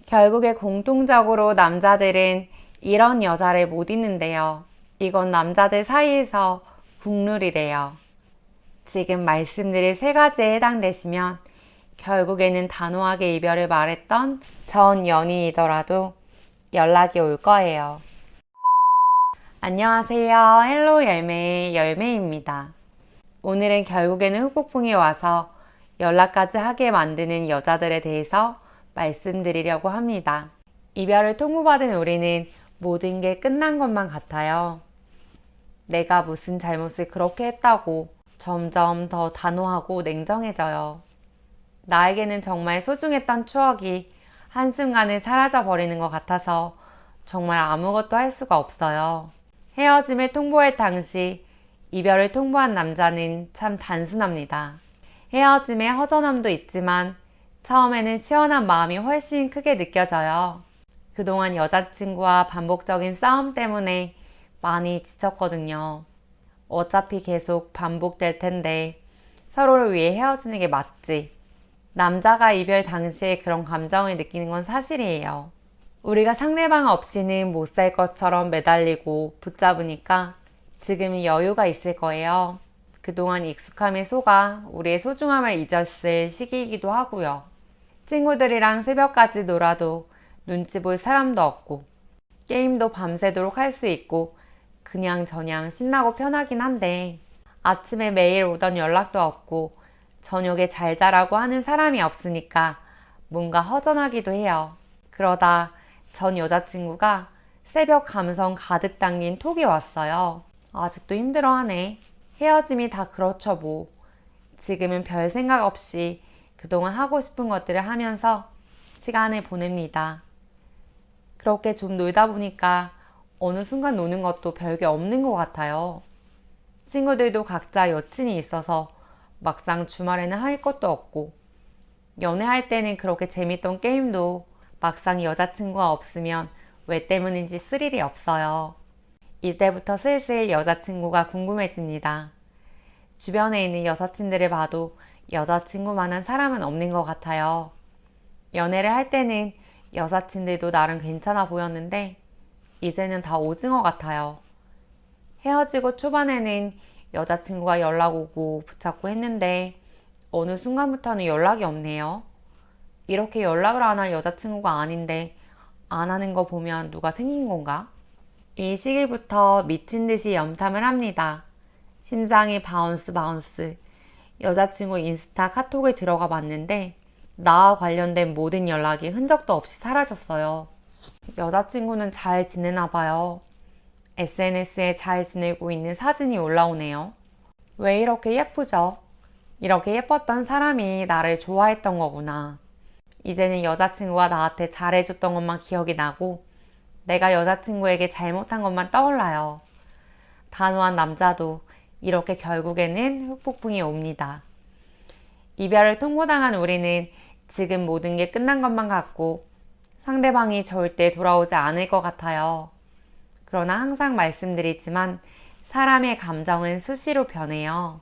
결국에 공통적으로 남자들은 이런 여자를 못 잊는데요. 이건 남자들 사이에서 국룰이래요. 지금 말씀드릴 세 가지에 해당되시면 결국에는 단호하게 이별을 말했던 전 연인이더라도 연락이 올 거예요. 안녕하세요. 헬로 열매의 열매입니다. 오늘은 결국에는 흑폭풍이 와서 연락까지 하게 만드는 여자들에 대해서 말씀드리려고 합니다. 이별을 통보받은 우리는 모든 게 끝난 것만 같아요. 내가 무슨 잘못을 그렇게 했다고 점점 더 단호하고 냉정해져요. 나에게는 정말 소중했던 추억이 한순간에 사라져 버리는 것 같아서 정말 아무것도 할 수가 없어요. 헤어짐을 통보할 당시 이별을 통보한 남자는 참 단순합니다. 헤어짐의 허전함도 있지만 처음에는 시원한 마음이 훨씬 크게 느껴져요. 그동안 여자친구와 반복적인 싸움 때문에 많이 지쳤거든요. 어차피 계속 반복될 텐데 서로를 위해 헤어지는 게 맞지. 남자가 이별 당시에 그런 감정을 느끼는 건 사실이에요. 우리가 상대방 없이는 못 살 것처럼 매달리고 붙잡으니까 지금은 여유가 있을 거예요. 그동안 익숙함에 속아 우리의 소중함을 잊었을 시기이기도 하고요. 친구들이랑 새벽까지 놀아도 눈치 볼 사람도 없고 게임도 밤새도록 할 수 있고 그냥저냥 신나고 편하긴 한데 아침에 매일 오던 연락도 없고 저녁에 잘 자라고 하는 사람이 없으니까 뭔가 허전하기도 해요. 그러다 전 여자친구가 새벽 감성 가득 담긴 톡이 왔어요. 아직도 힘들어하네. 헤어짐이 다 그렇죠 뭐. 지금은 별 생각 없이 그동안 하고 싶은 것들을 하면서 시간을 보냅니다. 그렇게 좀 놀다 보니까 어느 순간 노는 것도 별게 없는 것 같아요. 친구들도 각자 여친이 있어서 막상 주말에는 할 것도 없고 연애할 때는 그렇게 재밌던 게임도 막상 여자친구가 없으면 왜 때문인지 스릴이 없어요. 이때부터 슬슬 여자친구가 궁금해집니다. 주변에 있는 여사친들을 봐도 여자친구만한 사람은 없는 것 같아요. 연애를 할 때는 여사친들도 나름 괜찮아 보였는데 이제는 다 오징어 같아요. 헤어지고 초반에는 여자친구가 연락 오고 붙잡고 했는데 어느 순간부터는 연락이 없네요. 이렇게 연락을 안 할 여자친구가 아닌데 안 하는 거 보면 누가 생긴 건가? 이 시기부터 미친 듯이 염탐을 합니다. 심장이 바운스 바운스. 여자친구 인스타 카톡에 들어가 봤는데 나와 관련된 모든 연락이 흔적도 없이 사라졌어요. 여자친구는 잘 지내나 봐요. SNS에 잘 지내고 있는 사진이 올라오네요. 왜 이렇게 예쁘죠? 이렇게 예뻤던 사람이 나를 좋아했던 거구나. 이제는 여자친구가 나한테 잘해줬던 것만 기억이 나고 내가 여자친구에게 잘못한 것만 떠올라요. 단호한 남자도 이렇게 결국에는 흑폭풍이 옵니다. 이별을 통보당한 우리는 지금 모든 게 끝난 것만 같고 상대방이 절대 돌아오지 않을 것 같아요. 그러나 항상 말씀드리지만 사람의 감정은 수시로 변해요.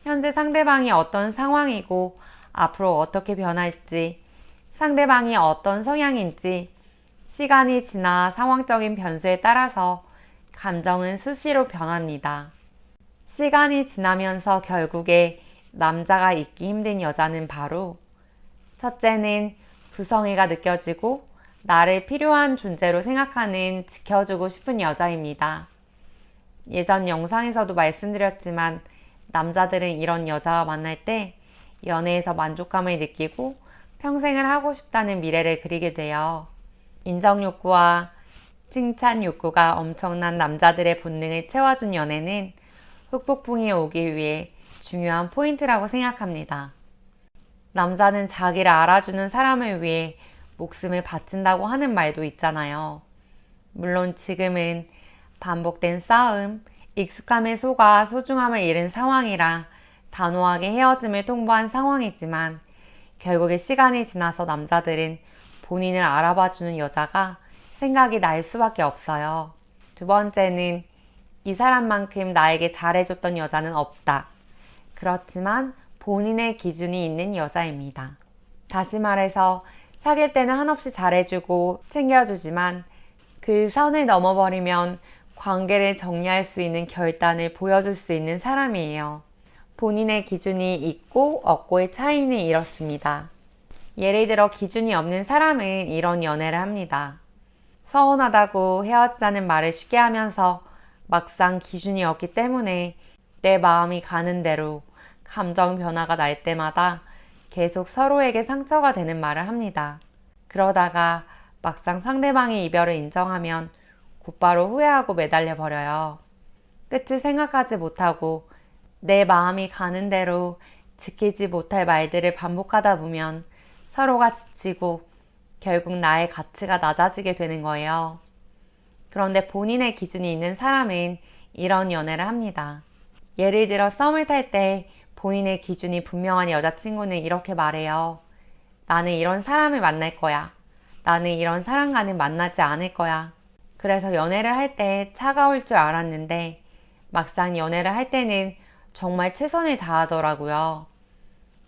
현재 상대방이 어떤 상황이고 앞으로 어떻게 변할지, 상대방이 어떤 성향인지 시간이 지나 상황적인 변수에 따라서 감정은 수시로 변합니다. 시간이 지나면서 결국에 남자가 잊기 힘든 여자는 바로 첫째는 부성애가 느껴지고 나를 필요한 존재로 생각하는 지켜주고 싶은 여자입니다. 예전 영상에서도 말씀드렸지만 남자들은 이런 여자와 만날 때 연애에서 만족감을 느끼고 평생을 하고 싶다는 미래를 그리게 돼요. 인정 욕구와 칭찬 욕구가 엄청난 남자들의 본능을 채워준 연애는 흑폭풍이 오기 위해 중요한 포인트라고 생각합니다. 남자는 자기를 알아주는 사람을 위해 목숨을 바친다고 하는 말도 있잖아요. 물론 지금은 반복된 싸움, 익숙함에 속아 소중함을 잃은 상황이라 단호하게 헤어짐을 통보한 상황이지만 결국에 시간이 지나서 남자들은 본인을 알아봐주는 여자가 생각이 날 수밖에 없어요. 두 번째는 이 사람만큼 나에게 잘해줬던 여자는 없다. 그렇지만 본인의 기준이 있는 여자입니다. 다시 말해서 사귈 때는 한없이 잘해주고 챙겨주지만 그 선을 넘어버리면 관계를 정리할 수 있는 결단을 보여줄 수 있는 사람이에요. 본인의 기준이 있고 없고의 차이는 이렇습니다. 예를 들어 기준이 없는 사람은 이런 연애를 합니다. 서운하다고 헤어지자는 말을 쉽게 하면서 막상 기준이 없기 때문에 내 마음이 가는 대로 감정 변화가 날 때마다 계속 서로에게 상처가 되는 말을 합니다. 그러다가 막상 상대방의 이별을 인정하면 곧바로 후회하고 매달려 버려요. 끝을 생각하지 못하고 내 마음이 가는 대로 지키지 못할 말들을 반복하다 보면 서로가 지치고 결국 나의 가치가 낮아지게 되는 거예요. 그런데 본인의 기준이 있는 사람은 이런 연애를 합니다. 예를 들어 썸을 탈 때 본인의 기준이 분명한 여자친구는 이렇게 말해요. 나는 이런 사람을 만날 거야. 나는 이런 사람과는 만나지 않을 거야. 그래서 연애를 할 때 차가울 줄 알았는데 막상 연애를 할 때는 정말 최선을 다하더라고요.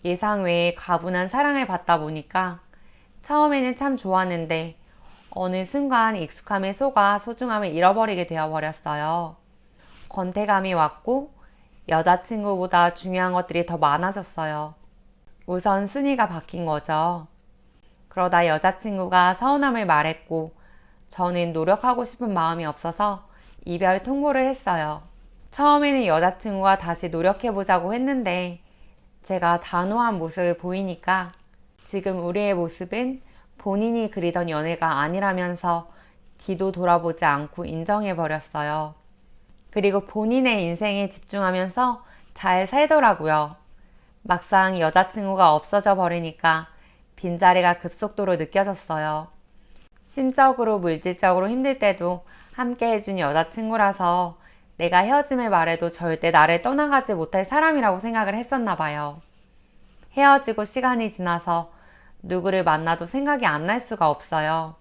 예상 외에 가분한 사랑을 받다 보니까 처음에는 참 좋았는데 어느 순간 익숙함에 속아 소중함을 잃어버리게 되어버렸어요. 권태감이 왔고 여자친구보다 중요한 것들이 더 많아졌어요. 우선 순위가 바뀐 거죠. 그러다 여자친구가 서운함을 말했고 저는 노력하고 싶은 마음이 없어서 이별 통보를 했어요. 처음에는 여자친구가 다시 노력해보자고 했는데 제가 단호한 모습을 보이니까 지금 우리의 모습은 본인이 그리던 연애가 아니라면서 뒤도 돌아보지 않고 인정해버렸어요. 그리고 본인의 인생에 집중하면서 잘 살더라고요. 막상 여자친구가 없어져 버리니까 빈자리가 급속도로 느껴졌어요. 심적으로 물질적으로 힘들 때도 함께 해준 여자친구라서 내가 헤어짐을 말해도 절대 나를 떠나가지 못할 사람이라고 생각을 했었나 봐요. 헤어지고 시간이 지나서 누구를 만나도 생각이 안 날 수가 없어요.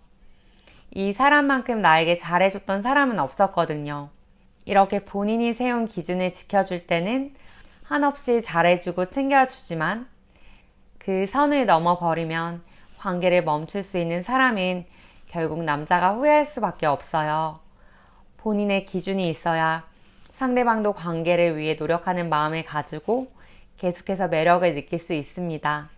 이 사람만큼 나에게 잘해줬던 사람은 없었거든요. 이렇게 본인이 세운 기준을 지켜줄 때는 한없이 잘해주고 챙겨주지만 그 선을 넘어버리면 관계를 멈출 수 있는 사람은 결국 남자가 후회할 수밖에 없어요. 본인의 기준이 있어야 상대방도 관계를 위해 노력하는 마음을 가지고 계속해서 매력을 느낄 수 있습니다.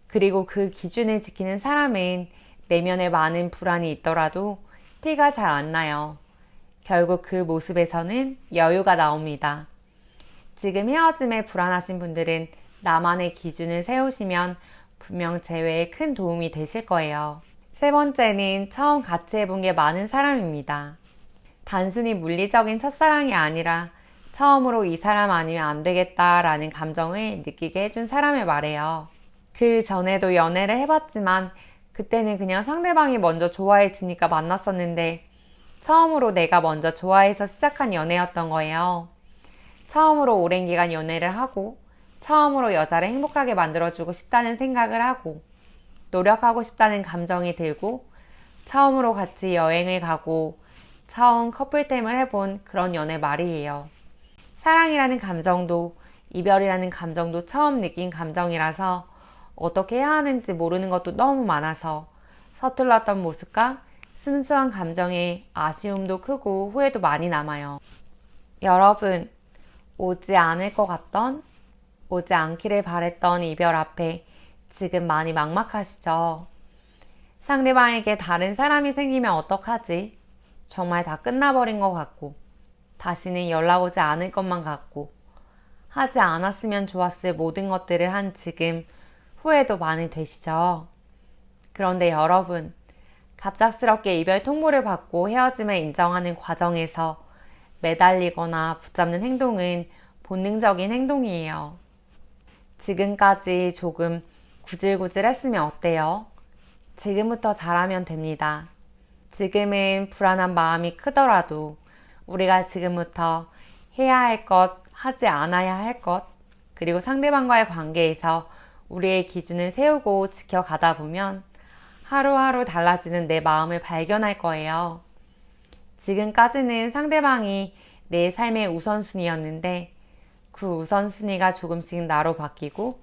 그리고 그 기준을 지키는 사람은 내면에 많은 불안이 있더라도 티가 잘 안 나요. 결국 그 모습에서는 여유가 나옵니다. 지금 헤어짐에 불안하신 분들은 나만의 기준을 세우시면 분명 재회에 큰 도움이 되실 거예요. 세 번째는 처음 같이 해본 게 많은 사람입니다. 단순히 물리적인 첫사랑이 아니라 처음으로 이 사람 아니면 안 되겠다라는 감정을 느끼게 해준 사람을 말해요. 그 전에도 연애를 해봤지만 그때는 그냥 상대방이 먼저 좋아해 주니까 만났었는데 처음으로 내가 먼저 좋아해서 시작한 연애였던 거예요. 처음으로 오랜 기간 연애를 하고 처음으로 여자를 행복하게 만들어주고 싶다는 생각을 하고 노력하고 싶다는 감정이 들고 처음으로 같이 여행을 가고 처음 커플템을 해본 그런 연애 말이에요. 사랑이라는 감정도 이별이라는 감정도 처음 느낀 감정이라서 어떻게 해야 하는지 모르는 것도 너무 많아서 서툴렀던 모습과 순수한 감정에 아쉬움도 크고 후회도 많이 남아요. 여러분, 오지 않을 것 같던, 오지 않기를 바랬던 이별 앞에 지금 많이 막막하시죠? 상대방에게 다른 사람이 생기면 어떡하지? 정말 다 끝나버린 것 같고, 다시는 연락 오지 않을 것만 같고, 하지 않았으면 좋았을 모든 것들을 한 지금 후회도 많이 되시죠? 그런데 여러분, 갑작스럽게 이별 통보를 받고 헤어짐을 인정하는 과정에서 매달리거나 붙잡는 행동은 본능적인 행동이에요. 지금까지 조금 구질구질 했으면 어때요? 지금부터 잘하면 됩니다. 지금은 불안한 마음이 크더라도 우리가 지금부터 해야 할 것, 하지 않아야 할 것, 그리고 상대방과의 관계에서 우리의 기준을 세우고 지켜가다 보면 하루하루 달라지는 내 마음을 발견할 거예요. 지금까지는 상대방이 내 삶의 우선순위였는데 그 우선순위가 조금씩 나로 바뀌고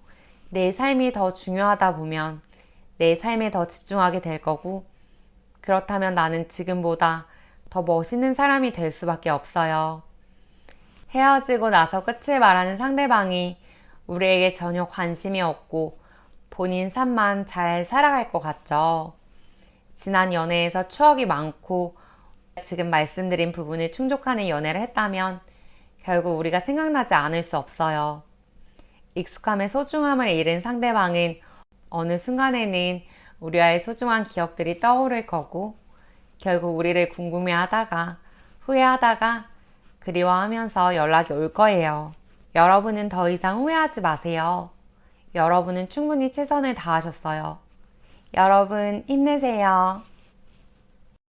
내 삶이 더 중요하다 보면 내 삶에 더 집중하게 될 거고, 그렇다면 나는 지금보다 더 멋있는 사람이 될 수밖에 없어요. 헤어지고 나서 끝을 말하는 상대방이 우리에게 전혀 관심이 없고 본인 삶만 잘 살아갈 것 같죠. 지난 연애에서 추억이 많고 지금 말씀드린 부분을 충족하는 연애를 했다면 결국 우리가 생각나지 않을 수 없어요. 익숙함의 소중함을 잃은 상대방은 어느 순간에는 우리와의 소중한 기억들이 떠오를 거고 결국 우리를 궁금해하다가 후회하다가 그리워하면서 연락이 올 거예요. 여러분은 더 이상 후회하지 마세요. 여러분은 충분히 최선을 다하셨어요. 여러분 힘내세요.